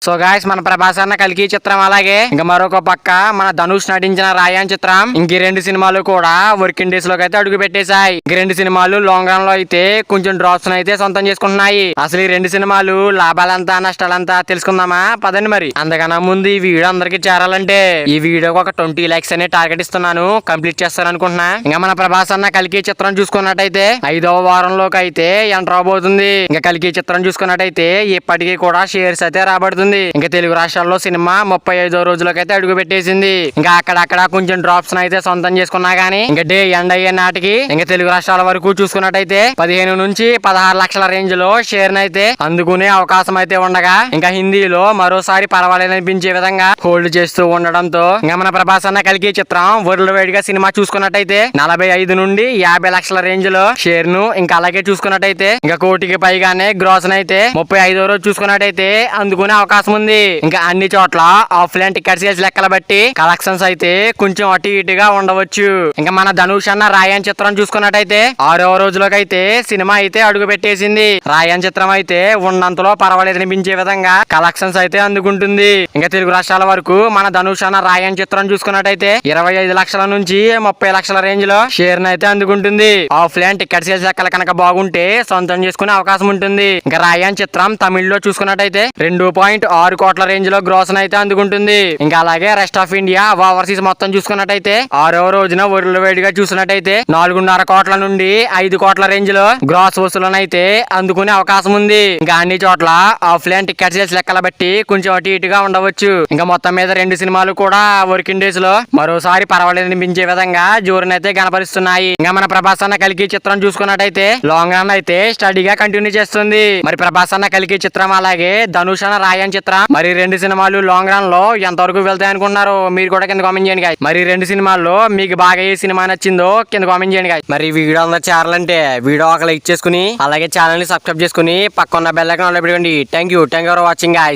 So guys మన ప్రభాస్ అన్న కల్కి చిత్రం అలాగే ఇంకా మరొక పక్క మన ధనుష్ నటించిన రాయన్ చిత్రం ఇంక రెండు సినిమాలు కూడా వర్కింగ్ డేస్ లోకి అయితే అడుగు పెట్టేశాయి. ఇంక రెండు సినిమాలు లాంగ్ రన్ లో అయితే కొంచెం డ్రాప్స్ అయితే సొంతం చేసుకుంటున్నాయి. అసలు ఈ రెండు సినిమాలు లాభాలంతా నష్టాలంతా తెలుసుకుందామా పదండి. మరి అందుకన్నా ముందు ఈ వీడియో అందరికి చేరాలంటే ఈ వీడియోకి ఒక 20 లైక్స్ అనే టార్గెట్ ఇస్తున్నాను, కంప్లీట్ చేస్తాను అనుకుంటున్నా. ఇంకా మన ప్రభాస్ అన్న కల్కి చిత్రం చూసుకున్నట్టయితే 5వ వారంలోకి అయితే ఎంటర్ అవబోతుంది. ఇంకా కల్కి చిత్రం చూసుకున్నట్టయితే ఇప్పటికీ కూడా షేర్స్ అయితే రాబడుతుంది. ఇంకా తెలుగు రాష్ట్రాల్లో సినిమా 35వ రోజులకైతే అడుగు పెట్టేసింది. ఇంకా అక్కడక్కడ కొంచెం డ్రాప్స్ అయితే సొంతం చేసుకున్నా గానీ ఇంకా డే ఎండ్ అయ్యే నాటికి ఇంకా తెలుగు రాష్ట్రాల వరకు చూసుకున్నట్టయితే 15 నుంచి 16 లక్షల రేంజ్ లో షేర్ అయితే అందుకునే అవకాశం అయితే ఉండగా ఇంకా హిందీలో మరోసారి పర్వాలేదనిపించే విధంగా హోల్డ్ చేస్తూ ఉండడంతో ఇంకా మన ప్రభాస్ అన్న కల్కి చిత్రం వరల్డ్ వైడ్ గా సినిమా చూసుకున్నట్టయితే 45 నుండి 50 లక్షల రేంజ్ లో షేర్ ను ఇంకా అలాగే చూసుకున్నట్టయితే ఇంకా కోటికి పైగానే గ్రాస్ అయితే 35వ రోజు చూసుకున్నట్టయితే అందుకునే అవకాశం ఉంది. ఇంకా అన్ని చోట్ల ఆఫ్లైన్ టికెట్ సేల్స్ లెక్కల బట్టి కలెక్షన్స్ అయితే కొంచెం అటు ఇటుగా ఉండవచ్చు. ఇంకా మన ధనుష్ అన్న రాయన్ చిత్రం చూసుకున్నట్టయితే 6వ రోజులోకి అయితే సినిమా అయితే అడుగు పెట్టేసింది. రాయన్ చిత్రం అయితే ఉన్నంతలో పర్వాలేదు అనిపించే విధంగా కలెక్షన్స్ అయితే అందుకుంటుంది. ఇంకా తెలుగు రాష్ట్రాల వరకు మన ధనుష్ అన్న రాయన్ చిత్రం చూసుకున్నట్టయితే 25 లక్షల నుంచి 30 లక్షల రేంజ్ లో షేర్ అయితే అందుకుంటుంది. ఆఫ్లైన్ టికెట్ సేల్స్ లెక్కలు కనుక బాగుంటే సొంతం చేసుకునే అవకాశం ఉంటుంది. ఇంకా రాయన్ చిత్రం తమిళ్లో చూసుకున్నట్టయితే 2.6 కోట్ల రేంజ్ లో గ్రాస్ అయితే అందుకుంటుంది. ఇంకా అలాగే రెస్ట్ ఆఫ్ ఇండియా ఓవర్సీస్ మొత్తం చూసుకున్నట్టయితే 6వ రోజున వరల్డ్ వైడ్ గా చూసినట్టయితే 4.5 కోట్ల నుండి 5 కోట్ల రేంజ్ లో గ్రాస్ వసూలను అయితే అందుకునే అవకాశం ఉంది. ఇంకా అన్ని చోట్ల ఆఫ్లైన్ టికెట్ సేల్స్ లెక్కల బట్టి కొంచెం అటు ఇటుగా ఉండవచ్చు. ఇంకా మొత్తం మీద రెండు సినిమాలు కూడా వర్కింగ్ డేస్ లో మరోసారి పర్వాలేదు అనిపించే విధంగా జోరునైతే కనపరుస్తున్నాయి. ఇంకా మన ప్రభాస్ అన్న కల్కి చిత్రం చూసుకున్నట్టయితే లాంగ్ రన్ అయితే స్టడీగా కంటిన్యూ చేస్తుంది. మరి ప్రభాస్ అన్న కల్కి చిత్రం అలాగే ధనుష్ అన్న రాయన్ చిత్రం మరి రెండు సినిమాలు లాంగ్ రన్ లో ఎంతవరకు వెళ్తాయి అనుకున్నారు మీరు కూడా కింద కామెంట్ చేయండి గాయ్. మరి రెండు సినిమాల్లో మీకు బాగా ఏ సినిమా నచ్చిందో కింద కామెంట్ చేయండి గాయ్. మరి వీడియో అందరూ చేరాలంటే వీడియో ఒక లైక్ చేసుకుని అలాగే ఛానల్ ని సబ్స్క్రైబ్ చేసుకుని పక్కన బెల్ ఐకాన్ ఆన్ లో పెట్టుకోండి. Thank you for watching guys.